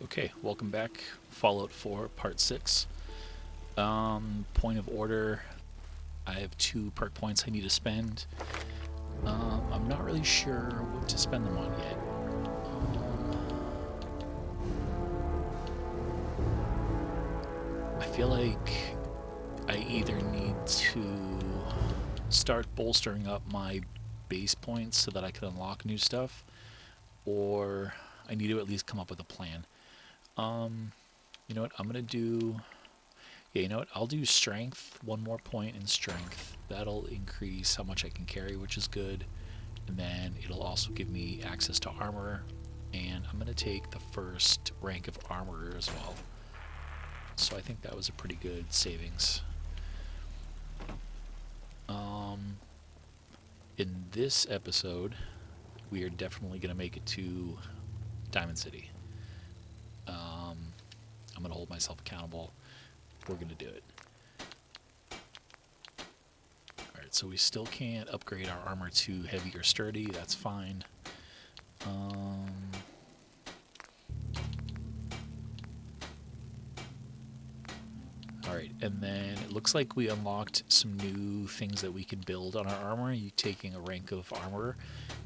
Okay, welcome back. Fallout 4, Part 6. Point of order. I have 2 perk points I need to spend. I'm not really sure what to spend them on yet. I feel like I either need to start bolstering up my base points so that I can unlock new stuff, or I need to at least come up with a plan. Um, you know what? I'm gonna do. Yeah, you know what? I'll do strength, 1 more point in strength. That'll increase how much I can carry, which is good. And then it'll also give me access to armor. And I'm going to take the first rank of armorer as well. So I think that was a pretty good savings. Um, in this episode, we are definitely going to make it to Diamond City. I'm going to hold myself accountable. We're going to do it. Alright, so we still can't upgrade our armor to heavy or sturdy. That's fine. Um, Alright, and then it looks like we unlocked some new things that we can build on our armor. You taking a rank of armorer,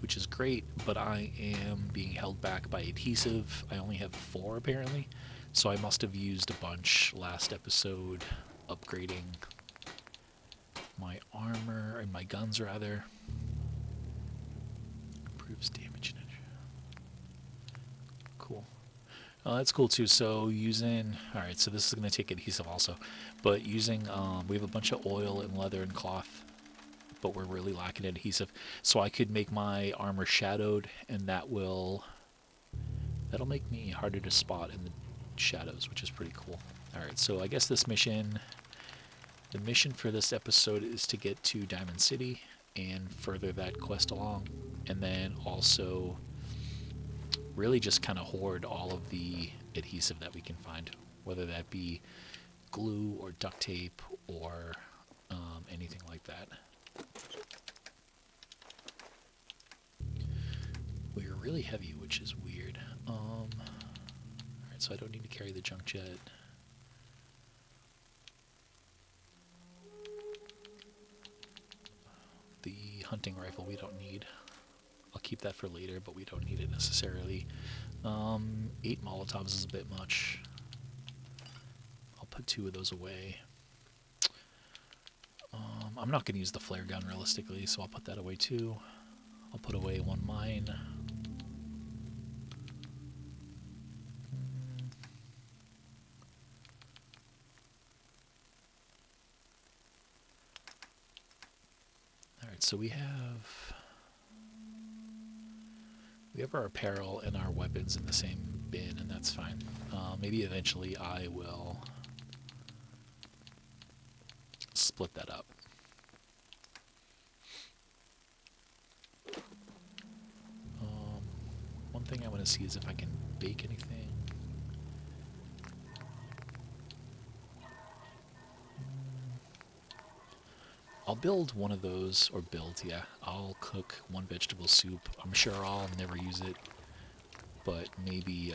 which is great, but I am being held back by adhesive. I only have 4 apparently, so I must have used a bunch last episode upgrading my armor, and my guns rather. Improves damage and cool. Oh, that's cool too. So using, all right, so this is going to take adhesive also, but using, we have a bunch of oil and leather and cloth, but we're really lacking adhesive. So I could make my armor shadowed, and that'll make me harder to spot in the shadows, which is pretty cool. All right, so I guess the mission for this episode is to get to Diamond City and further that quest along, and then also really just kind of hoard all of the adhesive that we can find, whether that be glue or duct tape or anything like that. We are really heavy, which is weird. Alright, so I don't need to carry the junk jet. The hunting rifle we don't need. I'll keep that for later, but we don't need it necessarily. 8 Molotovs is a bit much. I'll put 2 of those away. I'm not going to use the flare gun realistically, so I'll put that away too. I'll put away 1 mine. Alright, so we have our apparel and our weapons in the same bin, and that's fine. Maybe eventually I will split that up. One thing I want to see is if I can bake anything. I'll build one of those, or I'll cook 1 vegetable soup. I'm sure I'll never use it, but maybe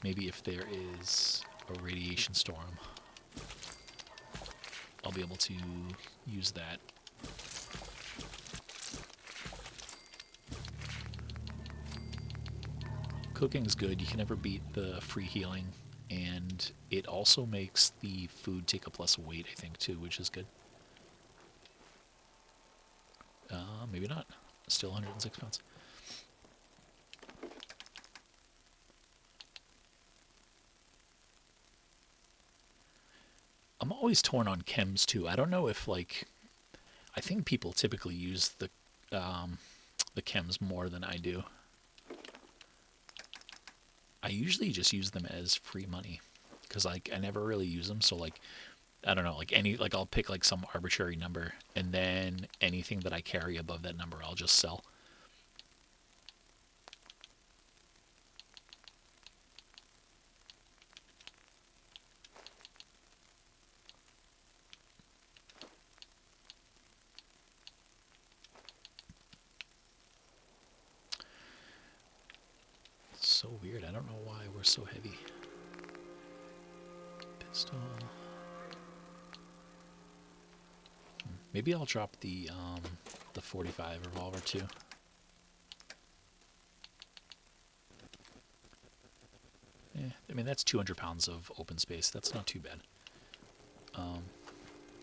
if there is a radiation storm, I'll be able to use that. Cooking's good. You can never beat the free healing, and it also makes the food take up less weight, I think, too, which is good. Maybe not. Still 106 pounds. I'm always torn on chems too. I don't know if I think people typically use the chems more than I do. I usually just use them as free money because I never really use them. So I don't know, I'll pick some arbitrary number, and then anything that I carry above that number I'll just sell. It's so weird. I don't know why we're so heavy. pistol. Maybe I'll drop the 45 revolver too. I mean, that's 200 pounds of open space. That's not too bad.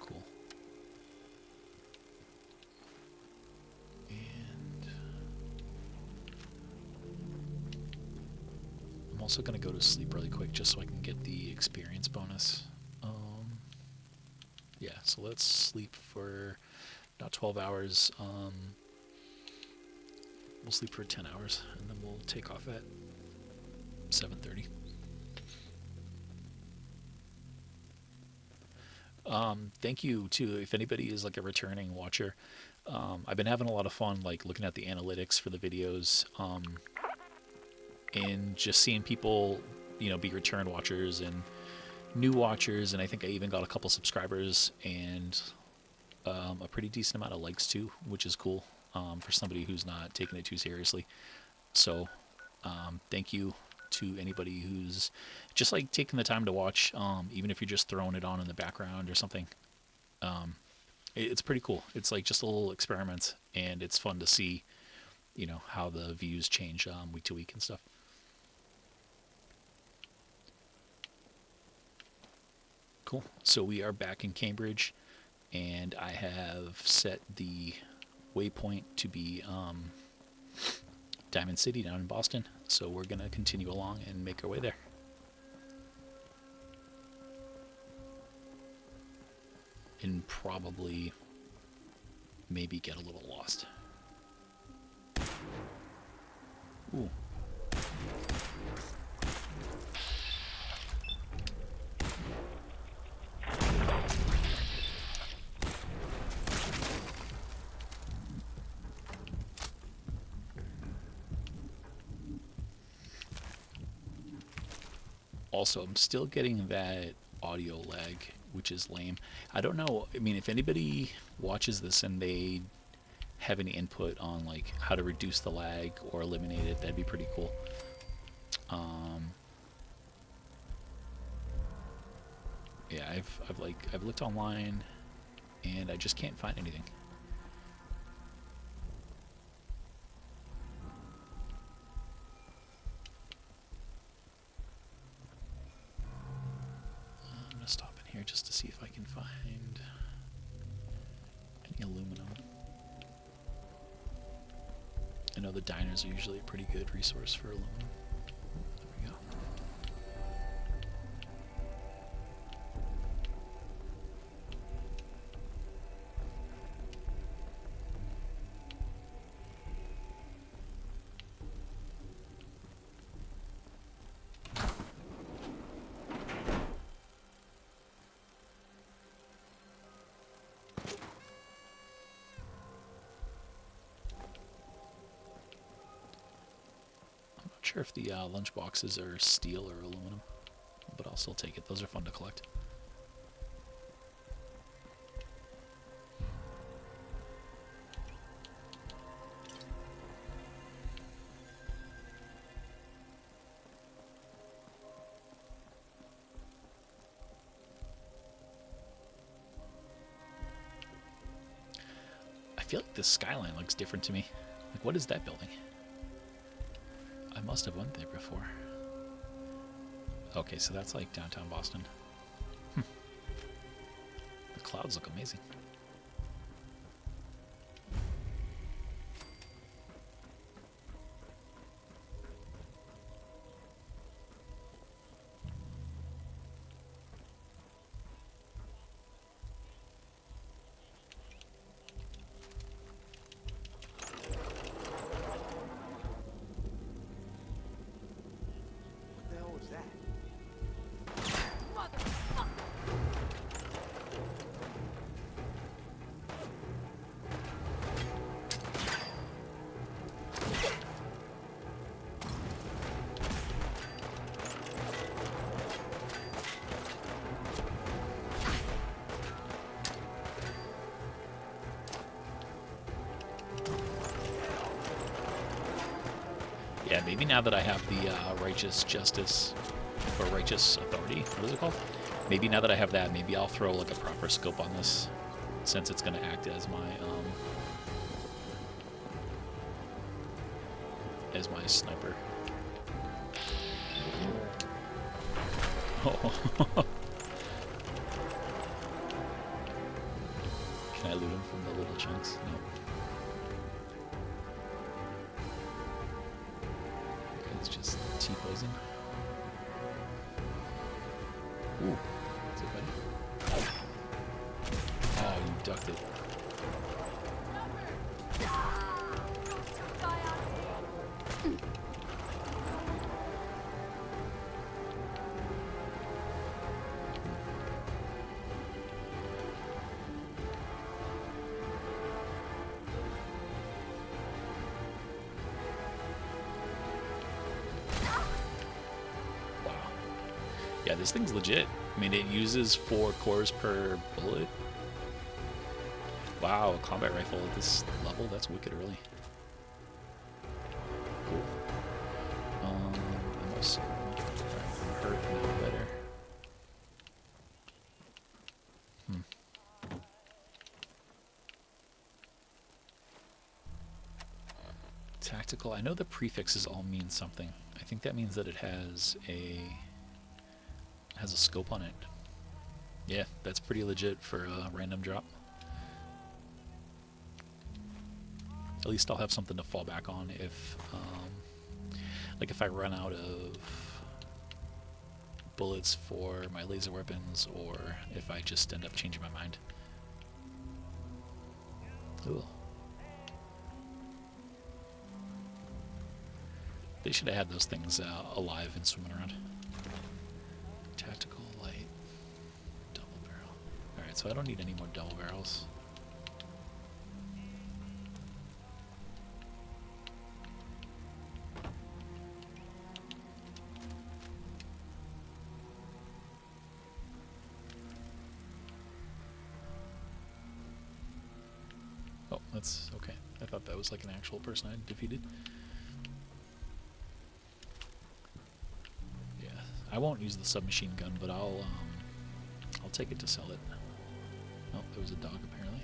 Cool. And I'm also going to go to sleep really quick just so I can get the experience bonus. Yeah, so let's sleep for not 12 hours. We'll sleep for 10 hours, and then we'll take off at 7:30. Thank you to, if anybody is like a returning watcher. I've been having a lot of fun like looking at the analytics for the videos, and just seeing people, you know, be return watchers and new watchers, and I think I even got a couple subscribers and a pretty decent amount of likes too, which is cool for somebody who's not taking it too seriously. So thank you to anybody who's just like taking the time to watch, even if you're just throwing it on in the background or something. It's pretty cool. It's like just a little experiment, and it's fun to see, you know, how the views change week to week and stuff. Cool. So we are back in Cambridge, and I have set the waypoint to be Diamond City down in Boston. So we're going to continue along and make our way there. And probably maybe get a little lost. Ooh. Also, I'm still getting that audio lag, which is lame. I don't know. I mean, if anybody watches this and they have any input on like how to reduce the lag or eliminate it, that'd be pretty cool. Yeah, I've looked online and I just can't find anything. I'm gonna stop in here just to see if I can find any aluminum. I know the diners are usually a pretty good resource for aluminum. There we go. Sure if the lunch boxes are steel or aluminum, but I'll still take it. Those are fun to collect. I feel like this skyline looks different to me. Like, what is that building? I must have went there before. Okay, so that's like downtown Boston. The clouds look amazing. Yeah, maybe now that I have the Righteous Justice, or Righteous Authority, what is it called? Maybe now that I have that, maybe I'll throw like a proper scope on this, since it's going to act as my sniper. Oh. Can I loot him from the little chunks? No. It's just T-posing. Ooh, what's up, buddy? Oh, you ducked it. Yeah, this thing's legit. I mean, it uses 4 cores per bullet. Wow, a combat rifle at this level? That's wicked early. Cool. I'm also hurt now better. Tactical. I know the prefixes all mean something. I think that means that it has a scope on it. Yeah, that's pretty legit for a random drop. At least I'll have something to fall back on if, like if I run out of bullets for my laser weapons, or if I just end up changing my mind. Ooh. They should have had those things alive and swimming around. Tactical light, double barrel. Alright, so I don't need any more double barrels. Oh, that's okay. I thought that was like an actual person I defeated. Yeah, I won't use the submachine gun, but I'll take it to sell it. Oh, there was a dog apparently.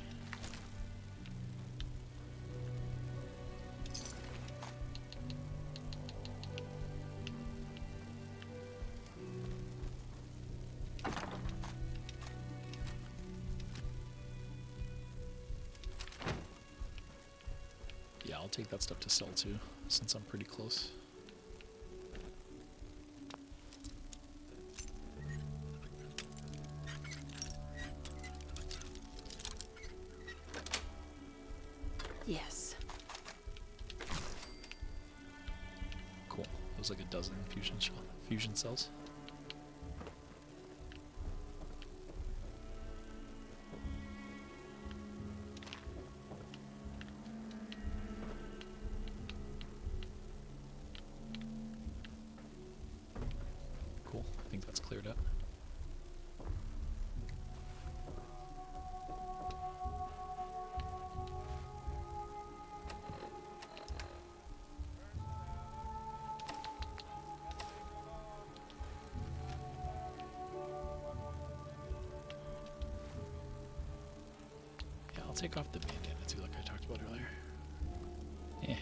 Yeah, I'll take that stuff to sell too, since I'm pretty close. Yes. Cool. There's like a dozen fusion cells. Cool. I think that's cleared up. I'll take off the bandana too, like I talked about earlier. Yeah.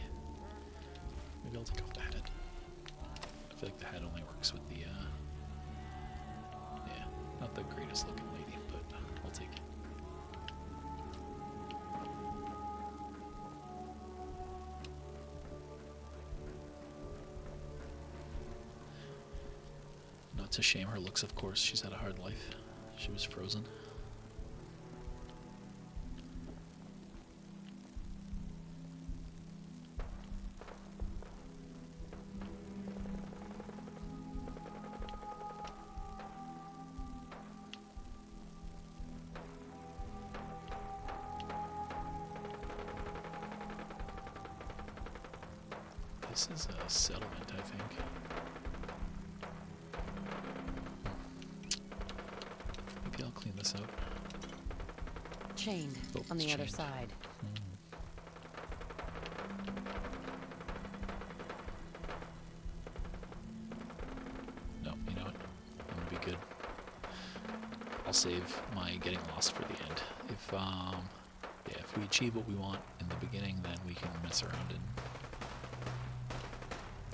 Maybe I'll take off the hat. I feel like the hat only works with the, yeah, not the greatest looking lady, but I'll take it. Not to shame her looks, of course. She's had a hard life. She was frozen. This is a settlement, I think. Maybe I'll clean this up. Chained on the other side. No, you know what? I'm gonna be good. I'll save my getting lost for the end. If yeah, if we achieve what we want in the beginning, then we can mess around and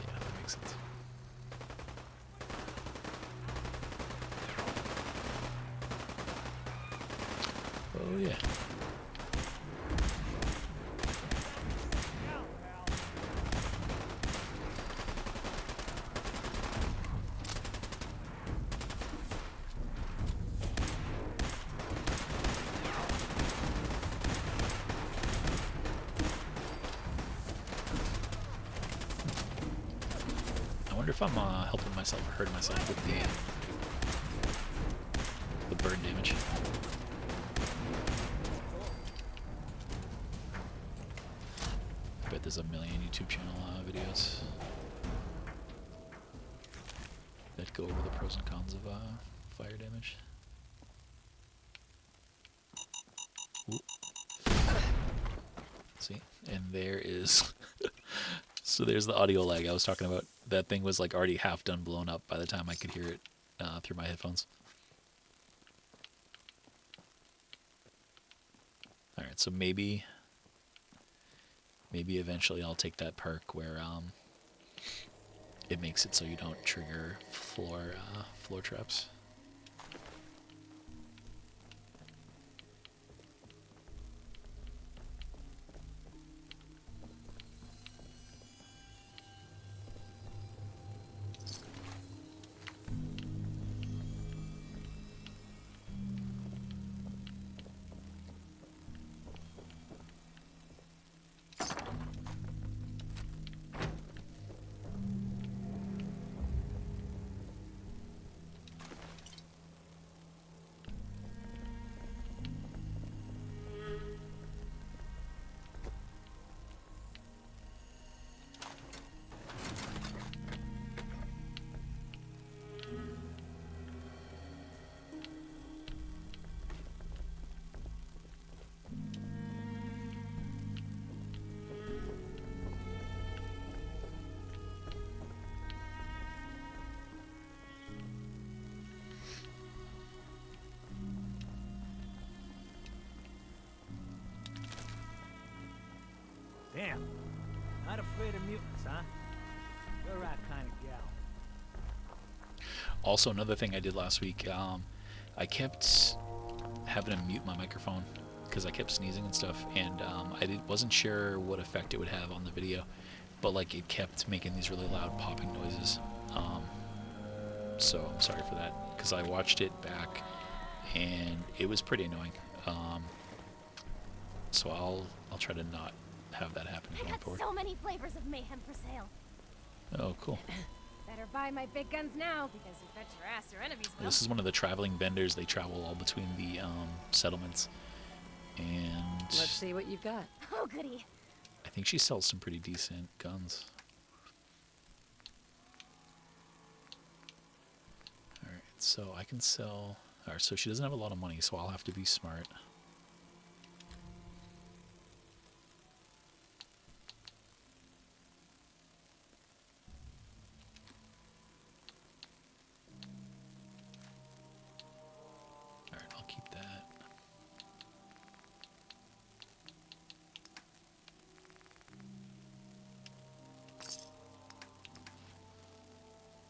yeah, that makes sense. Oh yeah. I wonder if I'm helping myself or hurting myself with the burn damage. I bet there's a million YouTube channel videos that go over the pros and cons of fire damage. Ooh. See, and there is. So there's the audio lag I was talking about. That thing was like already half done blown up by the time I could hear it through my headphones. Alright, so maybe eventually I'll take that perk where it makes it so you don't trigger floor traps. Damn. Not afraid of mutants, huh? You're that kind of gal. Also, another thing I did last week, I kept having to mute my microphone because I kept sneezing and stuff, and wasn't sure what effect it would have on the video, but like it kept making these really loud popping noises. So I'm sorry for that because I watched it back and it was pretty annoying. So I'll try to not have that happen I going got forward. so many flavors of mayhem for sale. Oh, cool. Better buy my big guns now because you bet your ass your enemies will. This is one of the traveling vendors. They travel all between the settlements, and Let's see what you've got. Oh, goody. I think she sells some pretty decent guns. Alright, so I can sell... Alright, so she doesn't have a lot of money, so I'll have to be smart. Alright, I'll keep that.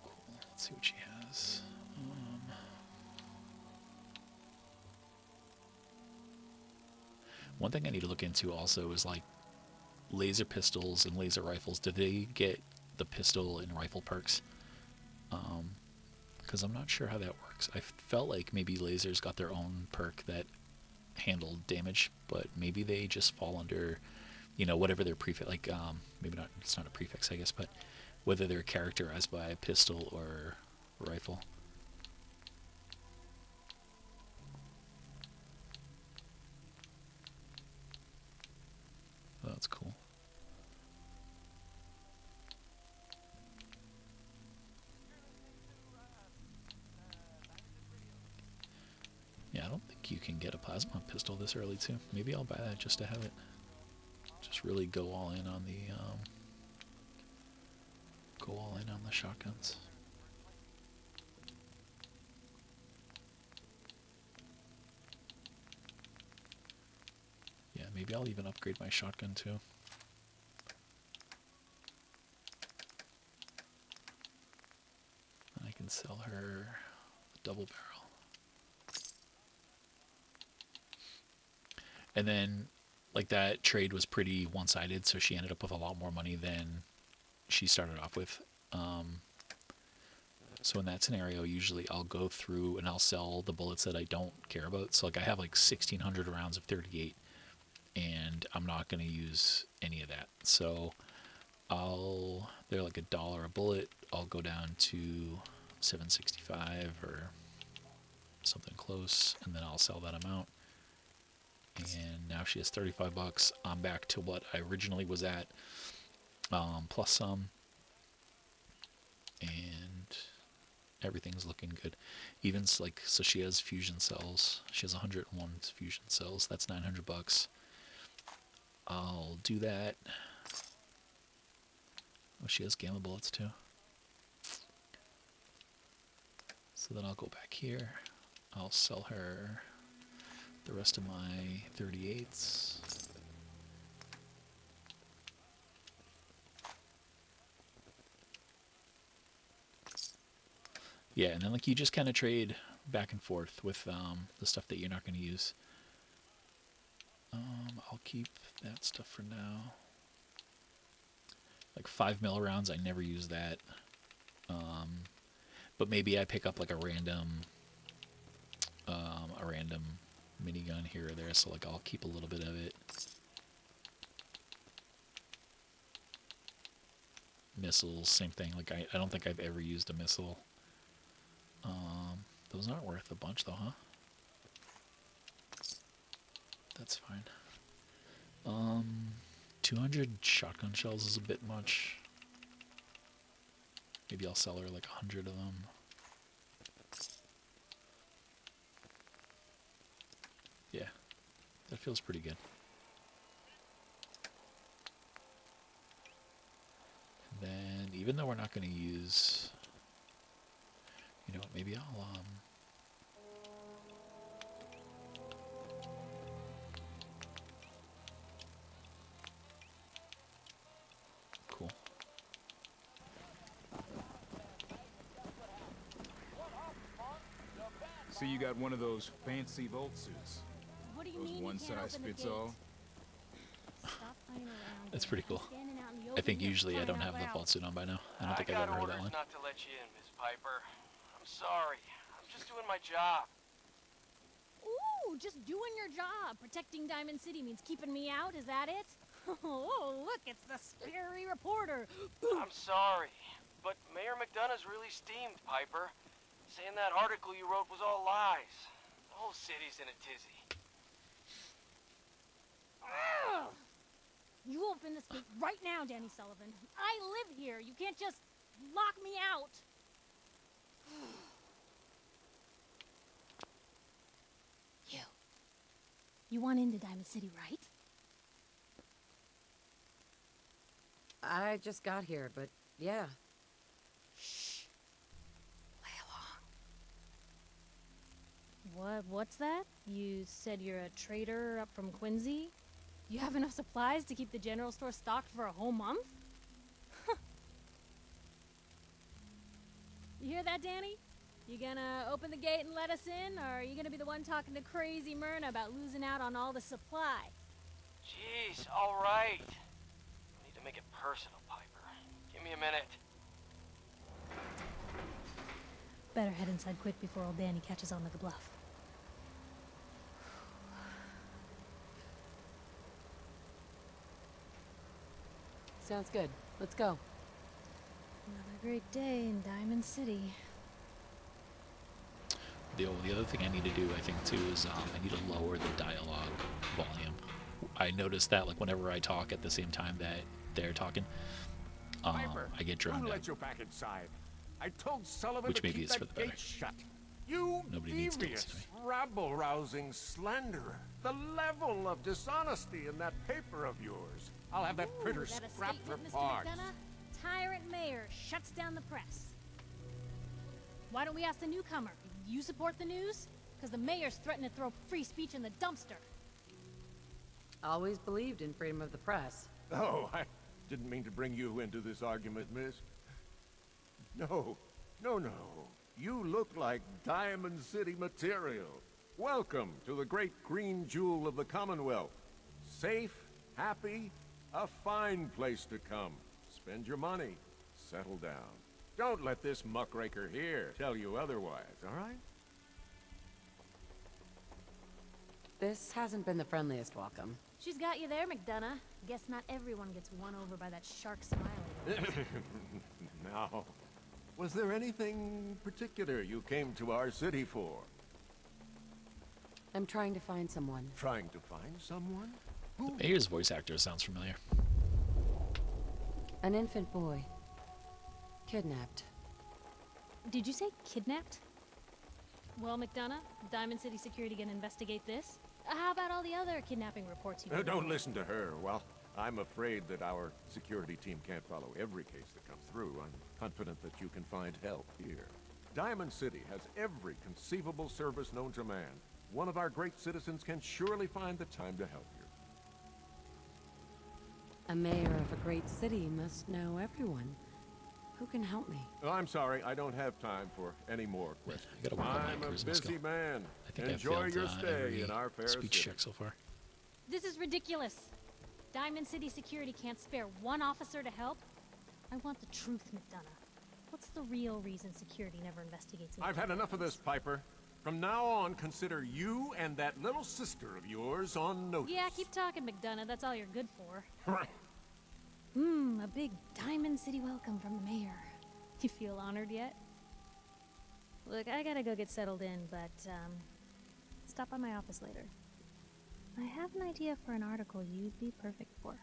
Cool, let's see what she has. One thing I need to look into also is like laser pistols and laser rifles. Do they get the pistol and rifle perks? Because I'm not sure how that works. I felt like maybe lasers got their own perk that handled damage, but maybe they just fall under, you know, whatever their prefix. Like maybe not. It's not a prefix, I guess, but whether they're characterized by a pistol or rifle. Oh, that's cool. Yeah, I don't think you can get a plasma pistol this early too. Maybe I'll buy that just to have it. Just really go all in on the shotguns. maybe I'll even upgrade my shotgun too. I can sell her a double barrel. And then, like, that trade was pretty one-sided, so she ended up with a lot more money than she started off with. So in that scenario, usually I'll go through and I'll sell the bullets that I don't care about. So, like, I have like 1,600 rounds of 38, and I'm not going to use any of that. So they're like $1 a bullet. I'll go down to $7.65 or something close, and then I'll sell that amount. And now she has $35. I'm back to what I originally was at, plus some, and everything's looking good. Even like, so she has fusion cells. She has 101 fusion cells. That's $900. I'll do that. Oh, she has gamma bullets too. So then I'll go back here. I'll sell her the rest of my 38s. Yeah, and then like you just kind of trade back and forth with the stuff that you're not going to use. I'll keep that stuff for now. Like 5mm rounds, I never use that. But maybe I pick up like a random minigun here or there, so like I'll keep a little bit of it. Missiles, same thing. Like I don't think I've ever used a missile. Those aren't worth a bunch though, huh? That's fine. 200 shotgun shells is a bit much. Maybe I'll sell her like 100 of them. Yeah, that feels pretty good. And then, even though we're not going to use, you know what, maybe I'll, cool. So you got one of those fancy Volt suits. What do you Those mean you one can't size open the fits gate? all. Stop playing around. That's Dan. pretty cool. I'm standing out in the I think open here usually I crying don't out have the loud. vault suit on by now. I don't think I I've got ever heard orders that one. not to let you in, Miss Piper. I'm sorry. I'm just doing my job. Ooh, just doing your job. Protecting Diamond City means keeping me out, is that it? Oh, look, it's the scary reporter. I'm sorry, but Mayor McDonough's really steamed, Piper. Saying that article you wrote was all lies. The whole city's in a tizzy. Ugh. You open this gate right now, Danny Sullivan. I live here. You can't just lock me out. You. You want into Diamond City, right? I just got here, but yeah. Shh. Play along. What's that? You said you're a trader up from Quincy? You have enough supplies to keep the general store stocked for a whole month? You hear that, Danny? You gonna open the gate and let us in, or are you gonna be the one talking to crazy Myrna about losing out on all the supply? Jeez, all right. I need to make it personal, Piper. Give me a minute. Better head inside quick before old Danny catches on to the bluff. Sounds good. Let's go. Another great day in Diamond City. The other thing I need to do, I think, too, is I need to lower the dialogue volume. I noticed that, like, whenever I talk at the same time that they're talking, Piper, I get drowned who out. let you back inside? I told Sullivan Which to maybe keep is for that the better. gate shut. You Nobody needs to devious, listen rabble-rousing slanderer. The level of dishonesty in that paper of yours. I'll have that printer Is that a scrapped for statement, Mr. parts. McDonough? Tyrant mayor shuts down the press. Why don't we ask the newcomer? You support the news? Because the mayor's threatening to throw free speech in the dumpster. Always believed in freedom of the press. Oh, I didn't mean to bring you into this argument, miss. No, no, no. You look like Diamond City material. Welcome to the great green jewel of the Commonwealth. Safe, happy, a fine place to come. Spend your money, settle down. Don't let this muckraker here tell you otherwise, all right? This hasn't been the friendliest welcome. She's got you there, McDonough. Guess not everyone gets won over by that shark smile of yours. Now, was there anything particular you came to our city for? I'm trying to find someone. Trying to find someone? The mayor's voice actor sounds familiar. An infant boy. Kidnapped. Did you say kidnapped? Well, McDonough, Diamond City Security gonna investigate this? How about all the other kidnapping reports you've Don't listen to her. Well, I'm afraid that our security team can't follow every case that comes through. I'm confident that you can find help here. Diamond City has every conceivable service known to man. One of our great citizens can surely find the time to help you. A mayor of a great city must know everyone. Who can help me? Oh, I'm sorry, I don't have time for any more questions. I gotta work on my I'm a charisma busy skill. man. I think Enjoy I've your failed stay every in our fair speech city. check so far. This is ridiculous. Diamond City Security can't spare one officer to help? I want the truth, McDonough. What's the real reason security never investigates? I've had enough of this, Piper. From now on, consider you and that little sister of yours on notice. Yeah, keep talking, McDonough. That's all you're good for. A big Diamond City welcome from the mayor. You feel honored yet? Look, I gotta go get settled in, but, stop by my office later. I have an idea for an article you'd be perfect for.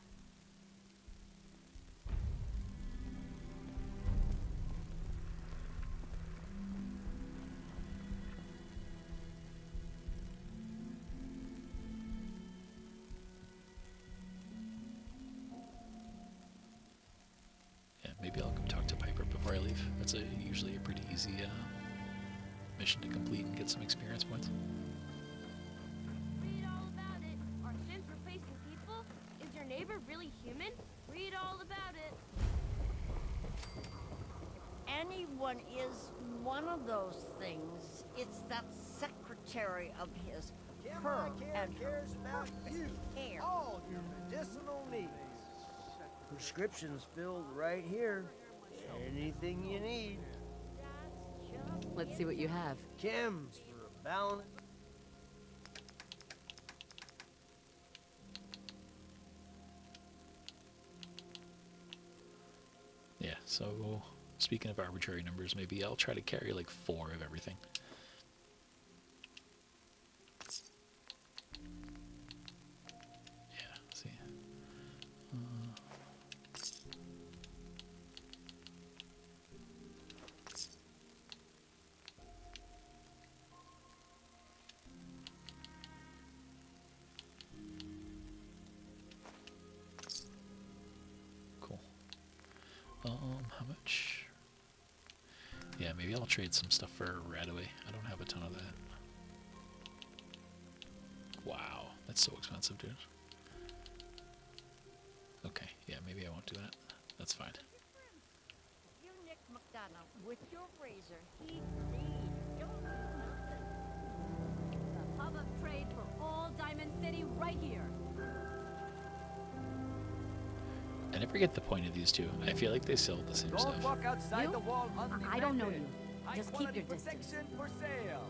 Yeah, maybe I'll go talk to Piper before I leave. That's usually a pretty easy mission to complete and get some experience points. Read all about it. Are Sims replacing people? Is your neighbor really human? Read all about it. Anyone is one of those things. It's that secretary of his. Her and her cares about you, hair. all your medicinal needs. Prescriptions filled right here. Anything you need. Let's see what you have. Chems for a balance. Yeah, so speaking of arbitrary numbers, maybe I'll try to carry like 4 of everything. Yeah, see. Cool. How much? Yeah, maybe I'll trade some stuff for Radaway. I don't have a ton of that. Wow, that's so expensive, dude. Okay, yeah, maybe I won't do that. That's fine. You Nick McDonough with your razor. He clean. Don't do nothing. The hub of trade for all Diamond City right here. I never get the point of these two. I feel like they sell the same Don't stuff. walk outside You? the wall undetected. I don't know you. Just keep High-quality your distance. protection for sale.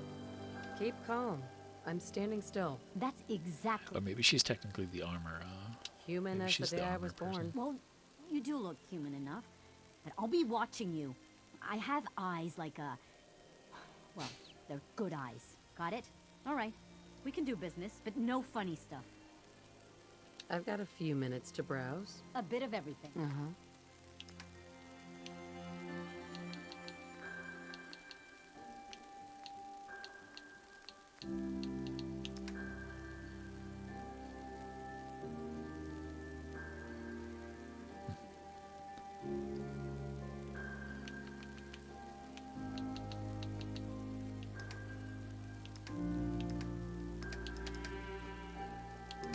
Keep calm. I'm standing still. That's exactly. Or maybe she's technically the armor. Human Maybe as the she's the day I armor was person. born. Well, you do look human enough. But I'll be watching you. I have eyes like a. Well, they're good eyes. Got it? All right. We can do business, but no funny stuff. I've got a few minutes to browse. A bit of everything. Uh-huh.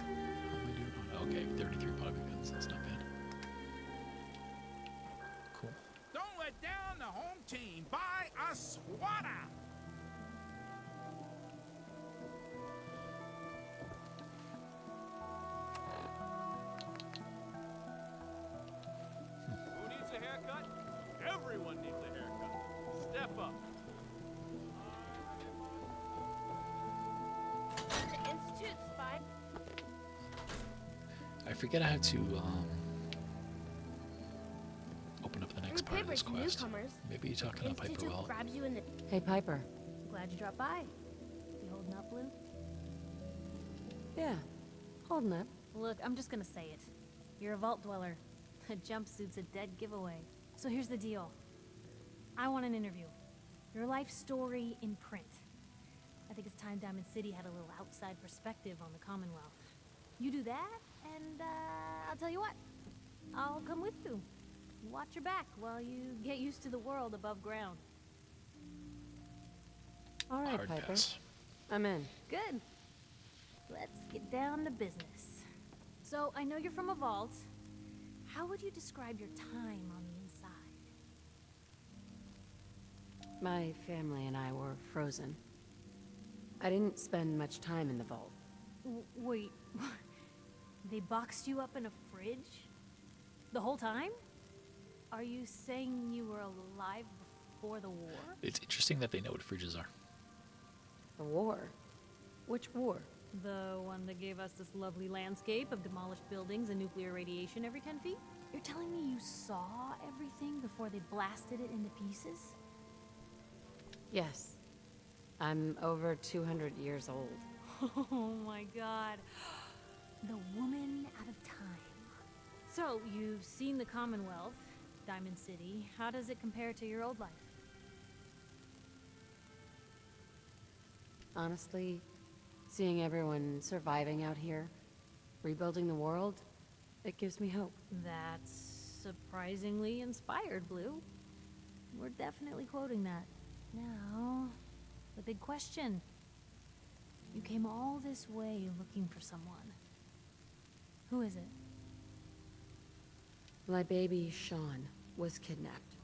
How am I doing umpteen by a swatter. Who needs a haircut? Everyone needs a haircut. Step up. The Institute spy. I forget how to open up the next part of this quest. Maybe you're talking to Piper well. Grabs you in the Hey, Piper. Glad you dropped by. You holding up, Blue? Yeah, holding up. Look, I'm just gonna say it. You're a vault dweller. A jumpsuit's a dead giveaway. So here's the deal. I want an interview. Your life story in print. I think it's time Diamond City had a little outside perspective on the Commonwealth. You do that, and I'll tell you what. I'll come with you. Watch your back while you get used to the world above ground. All right, Hard Piper. pass. I'm in. Good. Let's get down to business. So, I know you're from a vault. How would you describe your time on the inside? My family and I were frozen. I didn't spend much time in the vault. Wait, they boxed you up in a fridge? The whole time? Are you saying you were alive before the war? It's interesting that they know what fridges are. The war? Which war? The one that gave us this lovely landscape of demolished buildings and nuclear radiation every 10 feet? You're telling me you saw everything before they blasted it into pieces? Yes. I'm over 200 years old. Oh my god. The woman out of time. So, you've seen the Commonwealth, Diamond City. How does it compare to your old life? Honestly, seeing everyone surviving out here, rebuilding the world, it gives me hope. That's surprisingly inspired, Blue. We're definitely quoting that. Now, the big question. You came all this way looking for someone. Who is it? My baby, Sean, was kidnapped.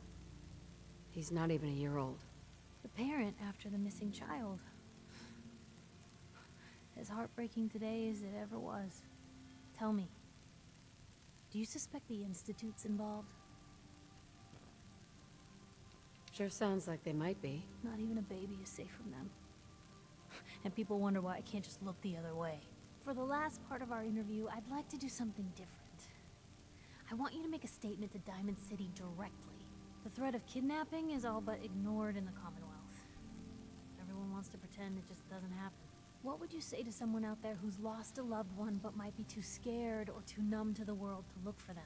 He's not even a year old. The parent after the missing child. As heartbreaking today as it ever was. Tell me, do you suspect the Institute's involved? Sure sounds like they might be. Not even a baby is safe from them. And people wonder why I can't just look the other way. For the last part of our interview, I'd like to do something different. I want you to make a statement to Diamond City directly. The threat of kidnapping is all but ignored in the Commonwealth. Everyone wants to pretend it just doesn't happen. What would you say to someone out there who's lost a loved one but might be too scared or too numb to the world to look for them?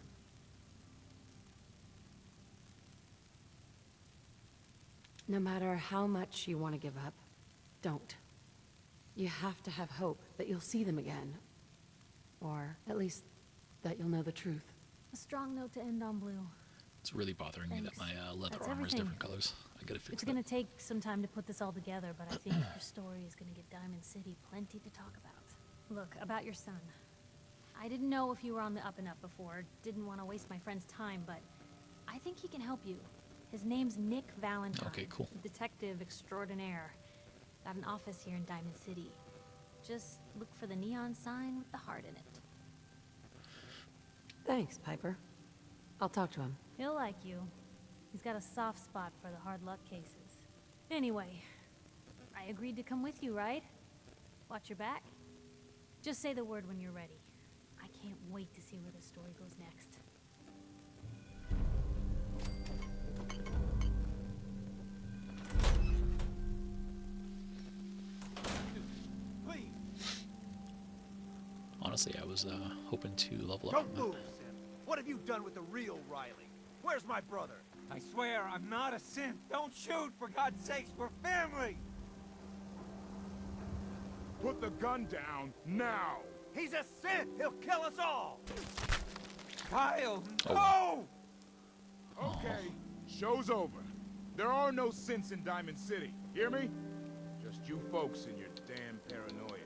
No matter how much you want to give up, don't. You have to have hope that you'll see them again. Or at least that you'll know the truth. A strong note to end on, Blue. It's really bothering me that my leather That's armor is everything. different colors. I gotta fix It's that. gonna take some time to put this all together, but I think your story is gonna get Diamond City plenty to talk about. Look, about your son. I didn't know if you were on the up and up before. Didn't want to waste my friend's time, but I think he can help you. His name's Nick Valentine. Okay, cool. Detective extraordinaire. Got an office here in Diamond City. Just look for the neon sign with the heart in it. Thanks, Piper. I'll talk to him. He'll like you. He's got a soft spot for the hard luck cases. Anyway, I agreed to come with you, right? Watch your back. Just say the word when you're ready. I can't wait to see where this story goes next. Honestly, I was hoping to level up. Don't from that. move, Sim. What have you done with the real Riley? Where's my brother? I swear I'm not a synth. Don't shoot, for God's sakes. We're family. Put the gun down now. He's a synth. He'll kill us all. Kyle, Oh. no! Okay, show's over. There are no synths in Diamond City. Hear me? Just you folks and your damn paranoia.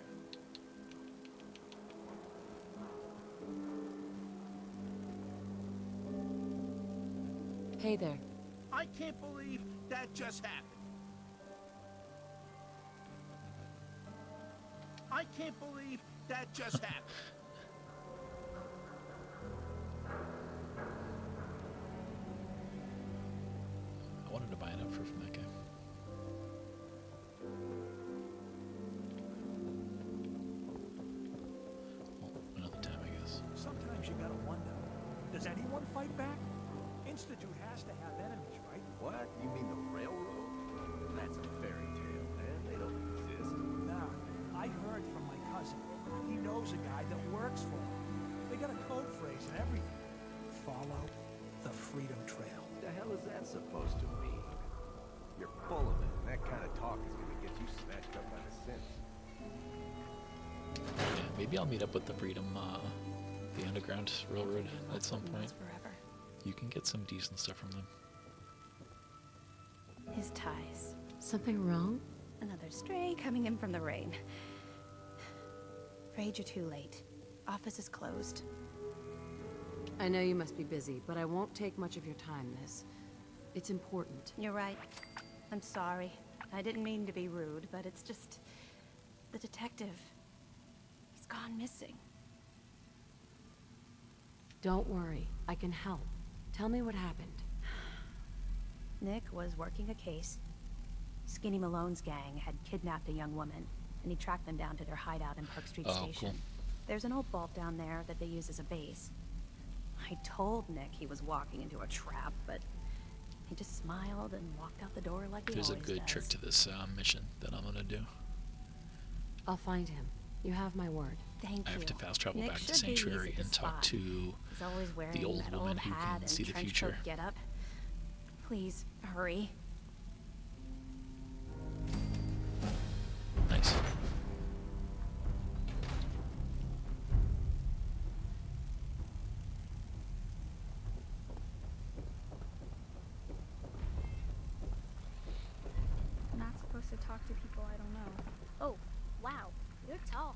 Hey there. I can't believe that just happened. I can't believe that just happened. I wanted to buy an outfit from that guy. Well, another time, I guess. Sometimes you gotta wonder, does anyone fight back? Institute has to have enemies, right? What? You mean the railroad? That's a fairy tale, man. They don't exist. Nah, I heard from my cousin. He knows a guy that works for him. They got a code phrase and everything. Follow the Freedom Trail. What the hell is that supposed to mean? You're full of it, and that kind of talk is gonna get you snatched up by the scent. Yeah, maybe I'll meet up with the Freedom, the Underground Railroad at some point. Forever. You can get some decent stuff from them. His ties. Something wrong? Another stray coming in from the rain. Afraid you're too late. Office is closed. I know you must be busy, but I won't take much of your time, miss. It's important. You're right. I'm sorry. I didn't mean to be rude, but it's just... the detective... he's gone missing. Don't worry. I can help. Tell me what happened. Nick was working a case. Skinny Malone's gang had kidnapped a young woman, and he tracked them down to their hideout in Park Street Station. Cool. There's an old vault down there that they use as a base. I told Nick he was walking into a trap, but he just smiled and walked out the door like he There's a always good does. trick to this mission that I'm gonna do. I'll find him. You have my word. Thank I have you. to fast travel Nick back to should be easy Sanctuary to and talk spot. to He's always wearing the old that woman old who hat can see and the trench future. coat getup. Please hurry. Nice. I'm not supposed to talk to people I don't know. Oh, wow. You're tall.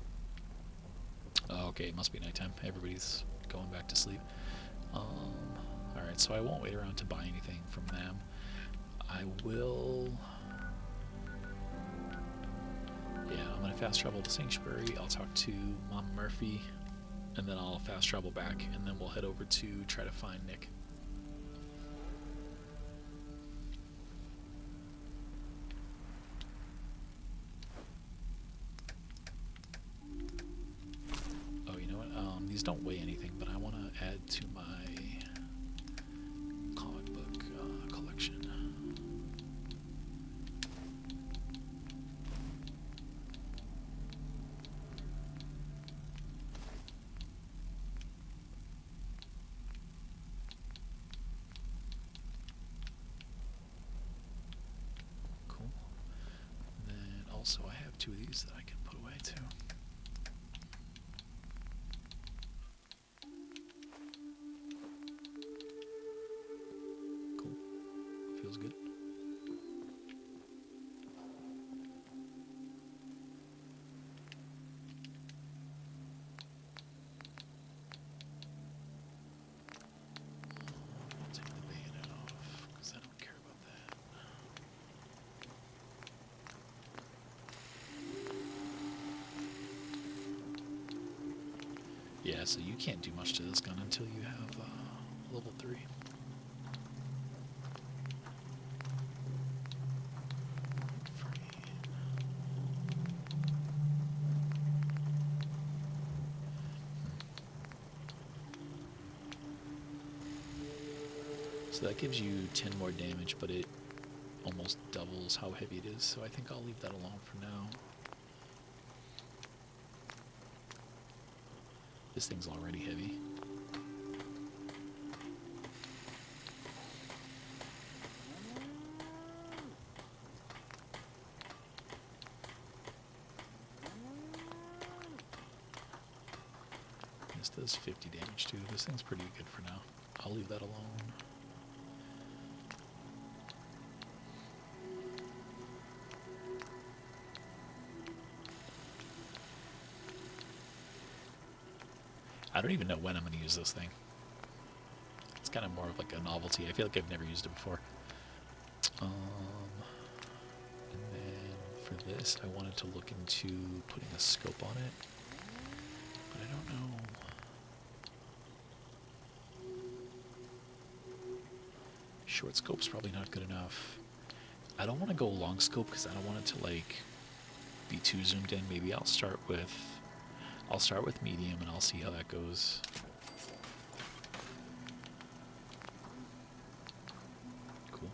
Oh, okay, it must be nighttime. Everybody's going back to sleep. Alright, so I won't wait around to buy anything from them. I will... Yeah, I'm going to fast travel to Sanctuary. I'll talk to Mom Murphy, and then I'll fast travel back, and then we'll head over to try to find Nick. Oh, you know what? These don't weigh anything, but I want to add to my comic book collection. Cool. And then also I have two of these that I can put away too. Cool. Feels good. I'll take the bayonet off because I don't care about that. Yeah, so you can't do much to this gun until you have level 3. So that gives you 10 more damage, but it almost doubles how heavy it is, so I think I'll leave that alone for now. This thing's already heavy. This does 50 damage too. This thing's pretty good for now. I'll leave that alone. I don't even know when I'm going to use this thing. It's kind of more of like a novelty. I feel like I've never used it before. this, I wanted to look into putting a scope on it, but I don't know. Short scope's probably not good enough. I don't want to go long scope because I don't want it to like be too zoomed in. Maybe I'll start with medium and I'll see how that goes. Cool.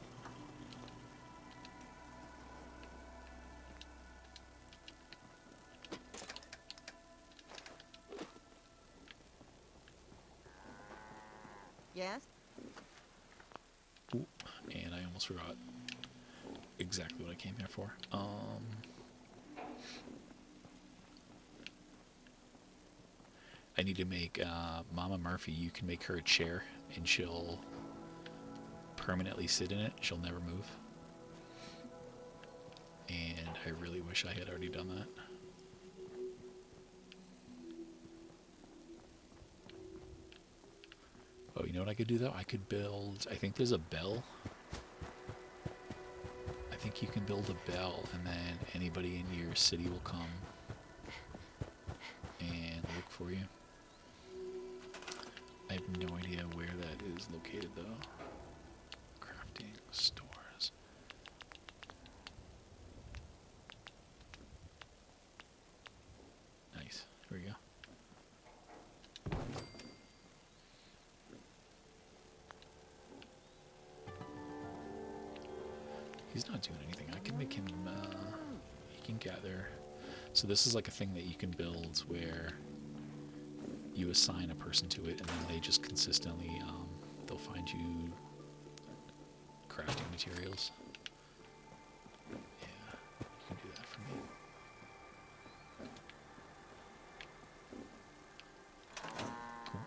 Yes? Ooh, and I almost forgot exactly what I came here for. I need to make Mama Murphy, you can make her a chair and she'll permanently sit in it. She'll never move. And I really wish I had already done that. Oh, you know what I could do though? I could build, I think there's a bell. I think you can build a bell and then anybody in your city will come and look for you. I have no idea where that is located though. Crafting stores. Nice. Here we go. He's not doing anything. I can make him, he can gather. So this is like a thing that you can build where you assign a person to it and then they just consistently, they'll find you crafting materials. Yeah, you can do that for me. Cool.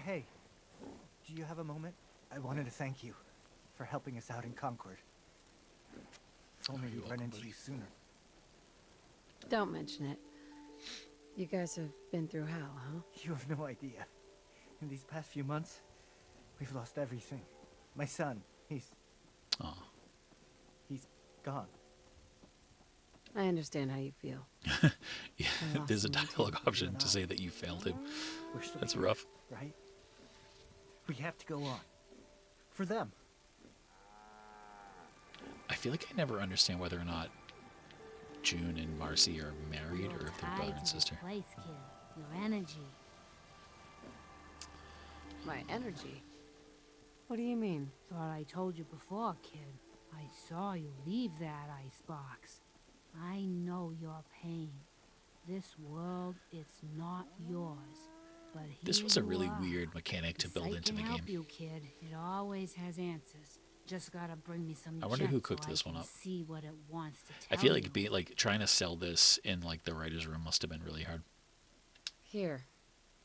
Hey, do you have a moment? I wanted to thank you for helping us out in Concord. If only we'd run into you sooner. Don't mention it. You guys have been through hell, huh? You have no idea. In these past few months, we've lost everything. My son, he's gone. I understand how you feel. Yeah, there's a dialogue option to say that you failed him. That's rough. Right? We have to go on. For them. I feel like I never understand whether or not June and Marcy are married or if they're brother and sister. Place, kid. Your energy. My energy? What do you mean? Thought I told you before, kid. I saw you leave that icebox. I know your pain. This world, it's not yours. But This was a really here you are. weird mechanic to build Sight into the can help game. you, kid. It always has answers. Just gotta bring me some I wonder who gems cooked so this I one can up. See what it wants to I tell feel you. like trying to sell this in like the writer's room must have been really hard. Here.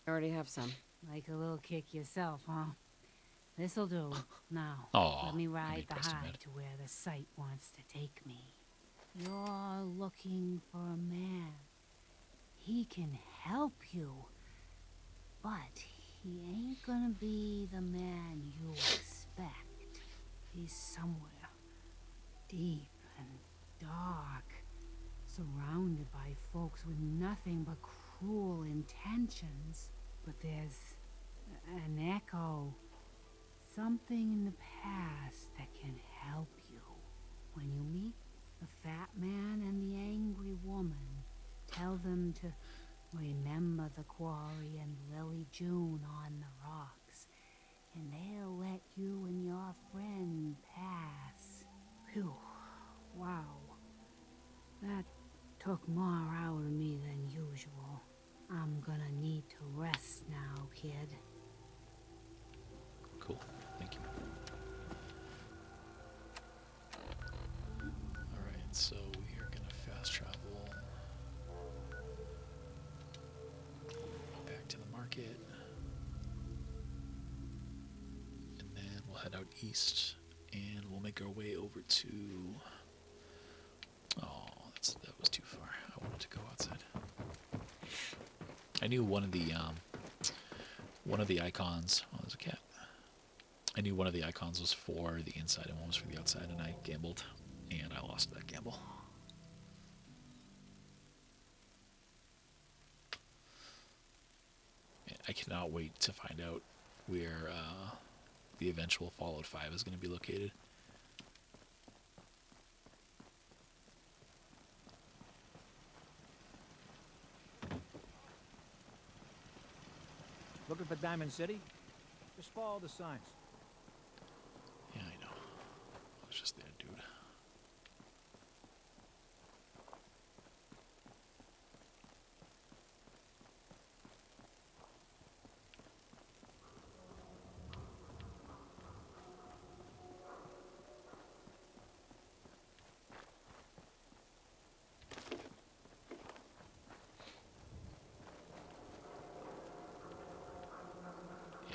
I already have some. Like a little kick yourself, huh? This'll do. Now, Aw, let me I ride made the Preston high mad. to where the sight wants to take me. You're looking for a man. He can help you. But he ain't gonna be the man you expect. He's somewhere deep and dark, surrounded by folks with nothing but cruel intentions. But there's an echo, something in the past that can help you. When you meet the fat man and the angry woman, tell them to remember the quarry and Lily June on the rocks, and they'll let you and your friend pass. Phew, wow. That took more out of me than usual. I'm gonna need to rest now, kid. Cool. Thank you. Alright, so we are gonna fast travel back to the market. And then we'll head out east and we'll make our way over to... Oh, that was too far. I wanted to go outside. I knew one of the icons. Oh, there's a cat. I knew one of the icons was for the inside and one was for the outside, and I gambled, and I lost that gamble. I cannot wait to find out where the eventual Fallout 5 is going to be located. Looking for Diamond City? Just follow the signs. Yeah, I know. I was just there, dude.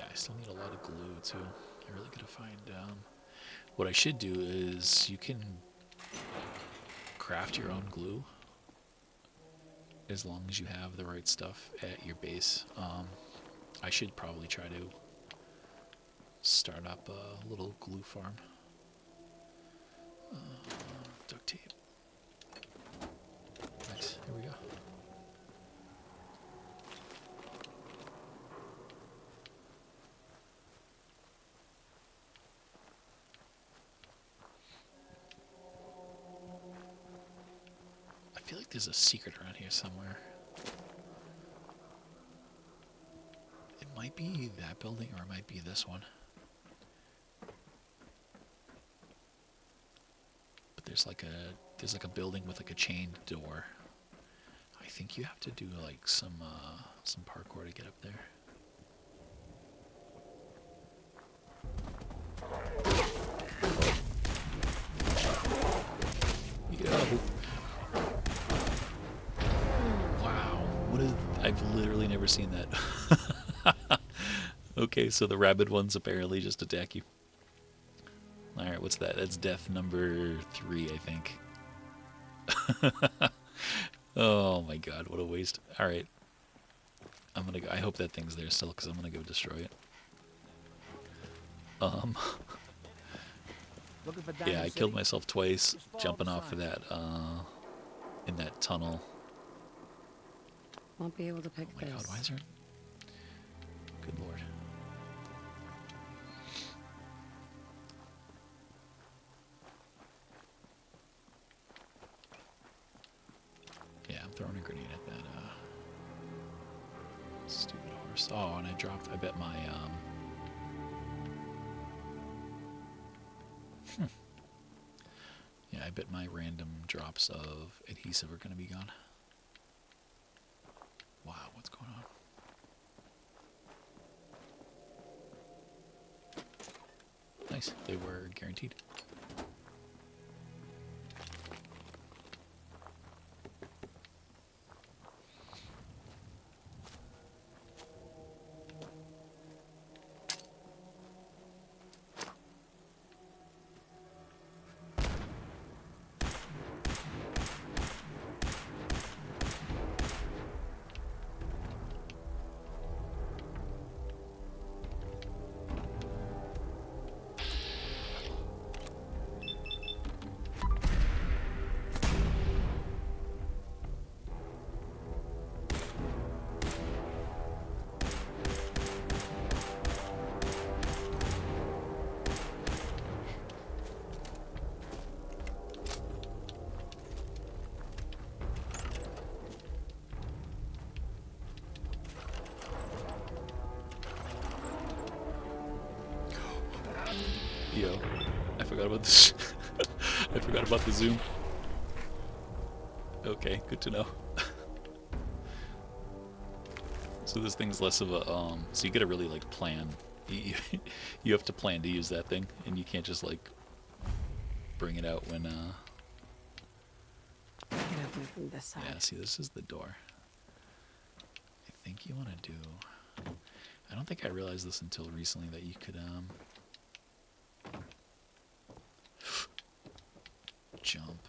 I still need a lot of glue too. I really gotta find. What I should do is you can craft your own glue as long as you have the right stuff at your base. I should probably try to start up a little glue farm. Duct tape. Nice. Here we go. I feel like there's a secret around here somewhere. It might be that building or it might be this one. But there's like a building with like a chained door. I think you have to do like some parkour to get up there. Yo. I've literally never seen that. Okay, so the rabid ones apparently just attack you. Alright, what's that? That's death number 3, I think. Oh my god, what a waste. Alright. I'm gonna go. I hope that thing's there still, because I'm gonna go destroy it. Yeah, I killed myself twice jumping off of that, in that tunnel. Won't be able to pick Oh my god, why is there... Good lord. Yeah, I'm throwing a grenade at that, stupid horse. Oh, and I bet my, Yeah, I bet my random drops of adhesive are gonna be gone. Wow, what's going on? Nice, they were guaranteed. Yo, I forgot about this. I forgot about the zoom. Okay, good to know. So this thing's less of a, so you gotta really like plan. You have to plan to use that thing, and you can't just like bring it out when, From this side. Yeah, see, this is the door. I think you want to do, I don't think I realized this until recently that you could, jump.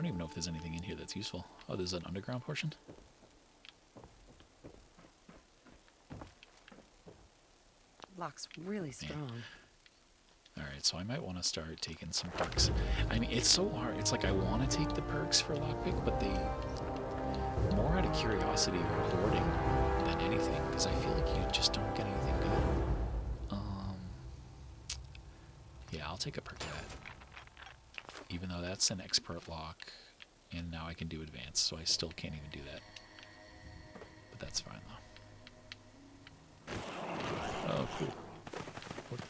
even know if there's anything in here that's useful. Oh, there's an underground portion? Lock's really strong. Alright, so I might want to start taking some perks. I mean, it's so hard. It's like I want to take the perks for lockpick, but they... more out of curiosity or hoarding than anything, because I feel like you just don't get anything good. Yeah, I'll take a perk of that. Even though that's an expert lock, and now I can do advanced, so I still can't even do that. But that's fine, though. Oh, cool. What the...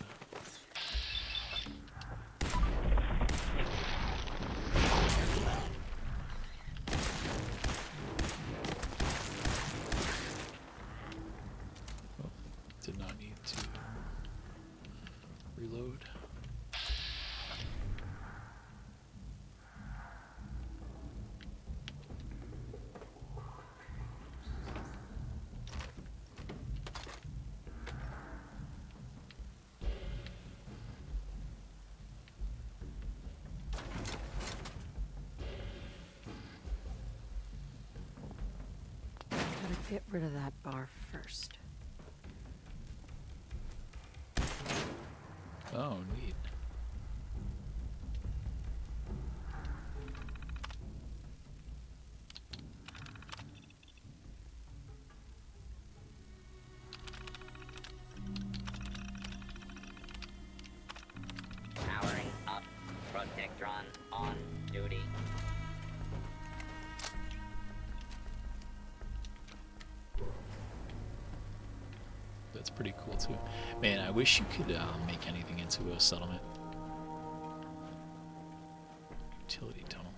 Oh, did not need to reload. Gotta get rid of that bar first. Oh, neat. Powering up. Protectron on duty. That's pretty cool too. Man, I wish you could make anything into a settlement. Utility tunnel.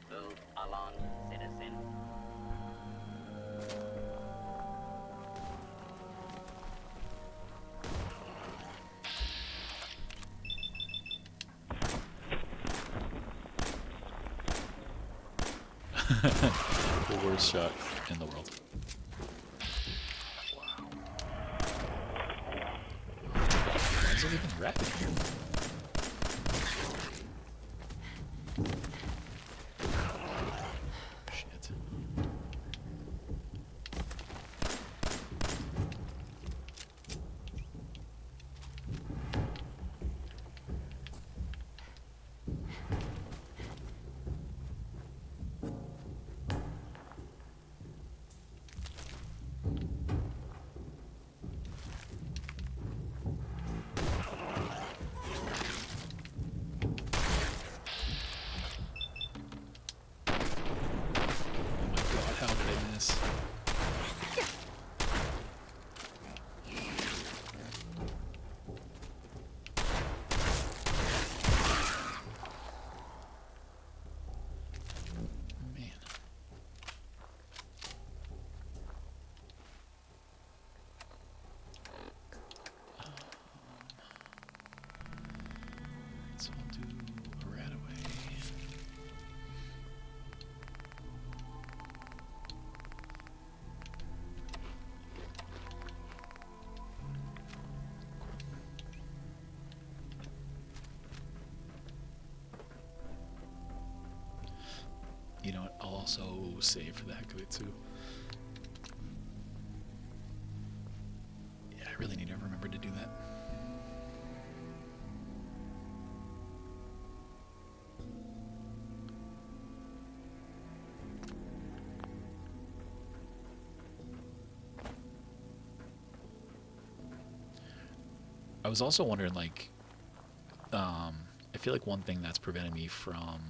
Move along, citizen. The worst shot in the world. Why is it even rapid here? Shit. How did I miss? Man. So I'll do a rat away. You know what? I'll also save for the heck of it too. Yeah, I really need to remember to do that. I was also wondering, like, I feel like one thing that's prevented me from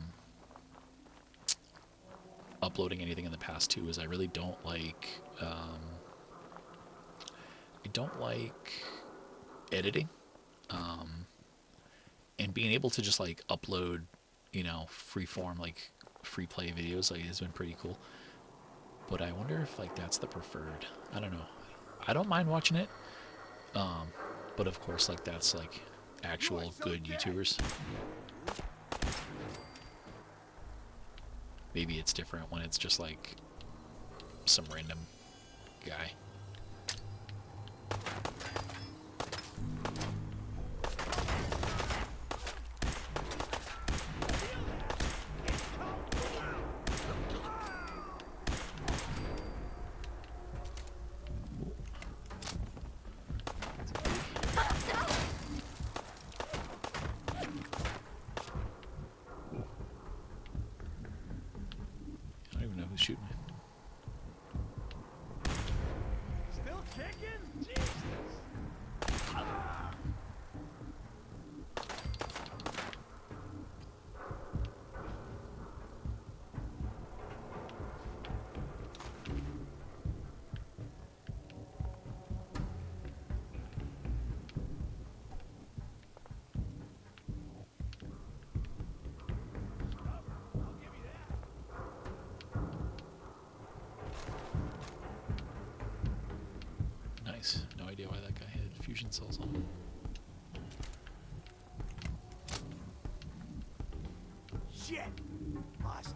uploading anything in the past too is I really don't like editing, and being able to just like upload, you know, freeform, like free play videos, like, has been pretty cool. But I wonder if like that's the preferred. I don't know. I don't mind watching it, but of course, like, that's like actual good YouTubers. Maybe it's different when it's just like some random guy. fusion cells on them. Shit! Lost.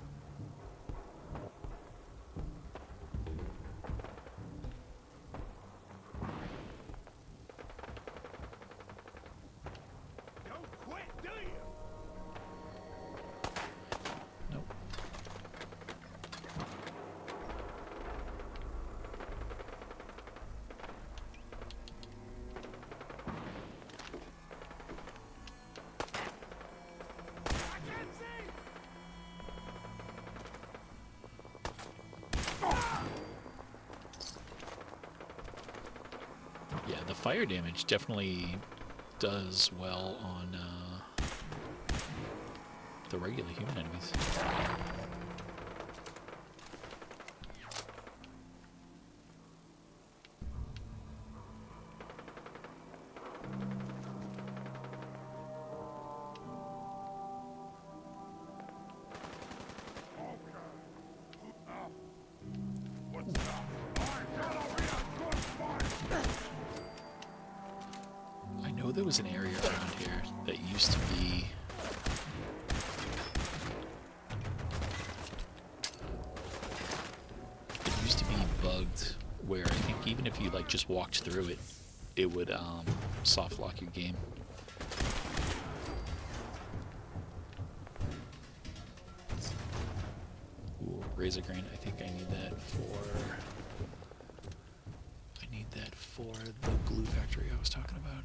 Don't quit, do you? Nope. Yeah, the fire damage definitely does well on the regular human enemies. I know there was an area around here that used to be bugged, where I think even if you like just walked through it, it would soft lock your game. Ooh, razor grain. I think I need that for. I need that for the glue factory I was talking about.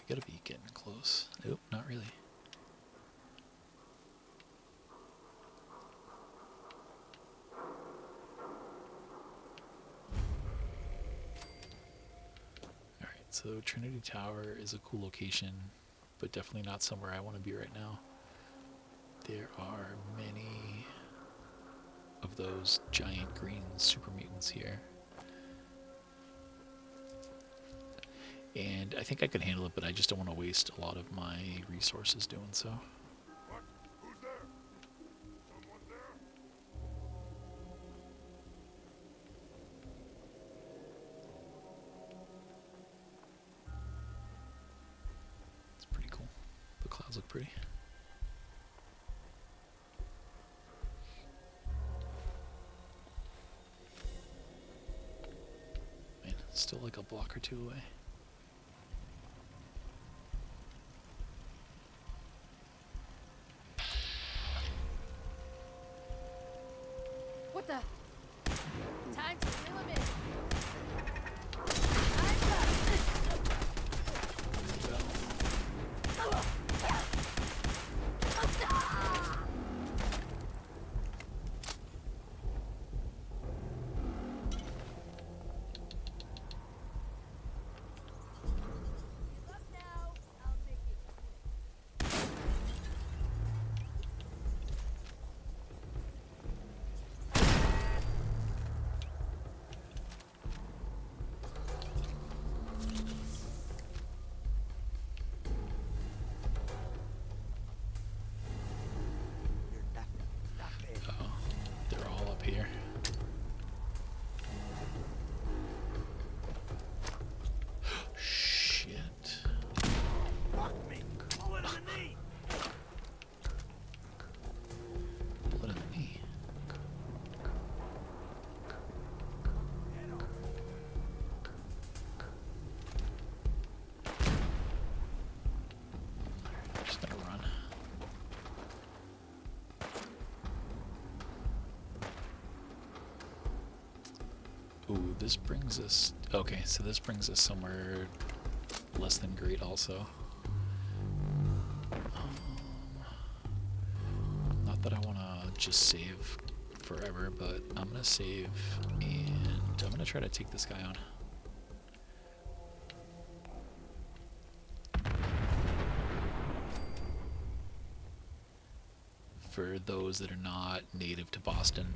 We gotta be getting close. Nope, not really. Alright, so Trinity Tower is a cool location, but definitely not somewhere I want to be right now. There are many of those giant green super mutants here. And I think I could handle it, but I just don't want to waste a lot of my resources doing so. What? Who's there? Someone there? It's pretty cool. The clouds look pretty. Man, it's still like a block or two away. What the? Time to reel him in. Uh-oh. They're all up here. Shit. Fuck me! Bullet in the knee! Blood in the knee. Just gotta run. Ooh, this brings us... Okay, so this brings us somewhere less than great also. Not that I want to just save forever, but I'm going to save, and I'm going to try to take this guy on. For those that are not native to Boston,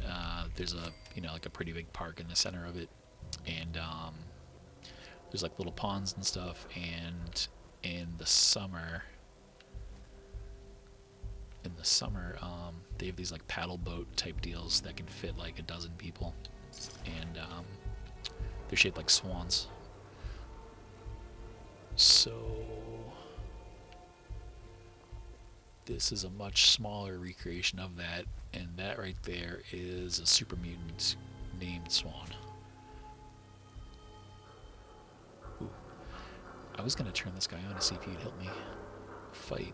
there's a, you know, like a pretty big park in the center of it, and there's like little ponds and stuff, and in the summer they have these like paddle boat type deals that can fit like a dozen people, and they're shaped like swans. So this is a much smaller recreation of that, and that right there is a super mutant named Swan. Ooh. I was gonna turn this guy on to see if he'd help me fight,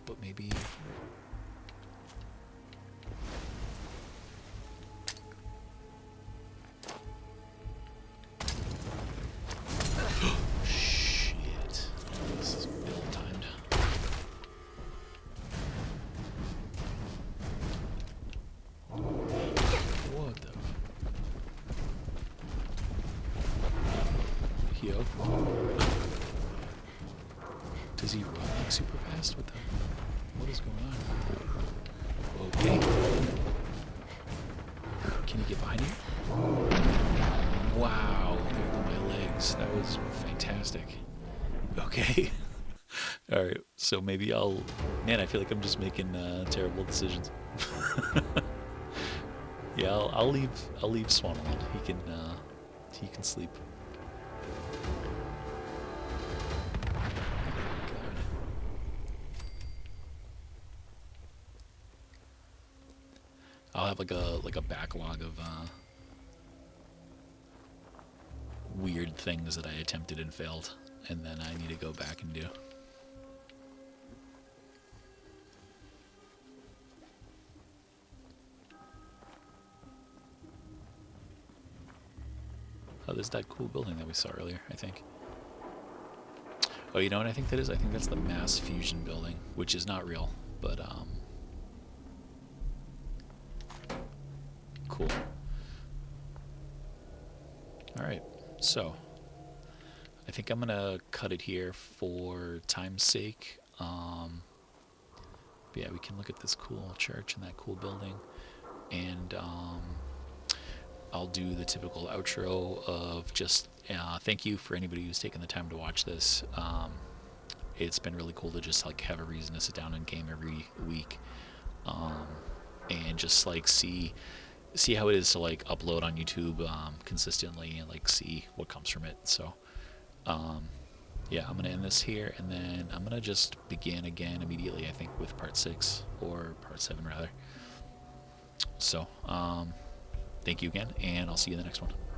but maybe... Shit. This is ill-timed. What the... Yo. Does he run like super fast? What the... What is going on? Okay. Can he get behind you? Wow, there go my legs. That was fantastic. Okay. Alright, so maybe I'll... Man, I feel like I'm just making terrible decisions. Yeah, I'll leave Swan alone. He can sleep. I'll have like a backlog of weird things that I attempted and failed, and then I need to go back and do. Oh, there's that cool building that we saw earlier, I think. Oh, you know what I think that is? I think that's the Mass Fusion building, which is not real, but cool. Alright, so I think I'm gonna cut it here for time's sake. But yeah, we can look at this cool church and that cool building, and I'll do the typical outro of just thank you for anybody who's taken the time to watch this. It's been really cool to just like have a reason to sit down and game every week, and just like see how it is to like upload on YouTube consistently and like see what comes from it. So yeah, I'm gonna end this here, and then I'm gonna just begin again immediately, I think, with part 6 or part 7 rather. So thank you again, and I'll see you in the next one.